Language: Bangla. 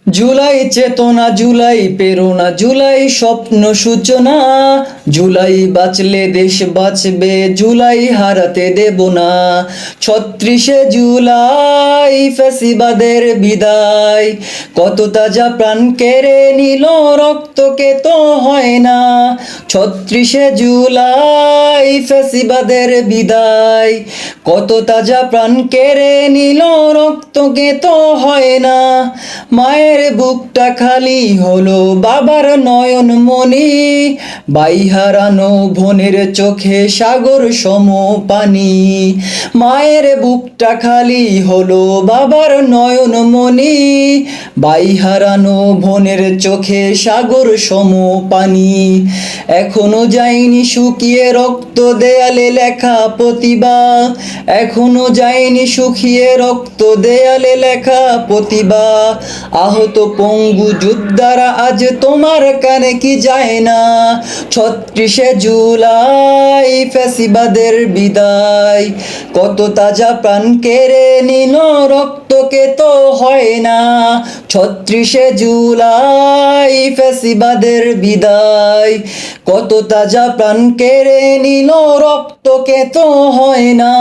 জুলাই চেতনা, জুলাই প্রেরণা, জুলাই স্বপ্ন সূচনা। জুলাই বাঁচলে দেশ বাঁচবে, জুলাই হারাতে দেব না। ৩৬শে জুলাই ফ্যাসিবাদের বিদায়, কত তাজা প্রাণ কেড়ে নিল, রক্তকে তো হয় না। ৩৬শে জুলাই ফ্যাসিবাদের বিদায়, কত তাজা প্রাণ কেড়ে নিল, রক্তকে তো হয় না। মায়ের বুকটা খালি হলো, বাবার নয়ন মনি, ভাই হারানো বোনের চোখে সাগর সম পানি। মায়ের বুকটা খালি হলো, বাবার নয়ন মনি, ভাই হারানো বোনের চোখে সাগর সম পানি। এখনো যায়নি শুকিয়ে রক্ত, দেয়ালে লেখা প্রতিভা। এখনো যায়নি শুকিয়ে রক্ত, দেয়ালে লেখা প্রতিভা। আহত পঙ্গু যোদ্ধারা আজ তোমার কানে কি যায় না। ৩৬শে জুলাই ফ্যাসিবাদের বিদায়, কত তাজা প্রাণ কেড়ে নিল, রক্তকে তো হয় না। ৩৬শে জুলাই ফ্যাসিবাদের বিদায়, কত তাজা প্রাণ কেড়ে নিল, রক্তকে তো হয় না।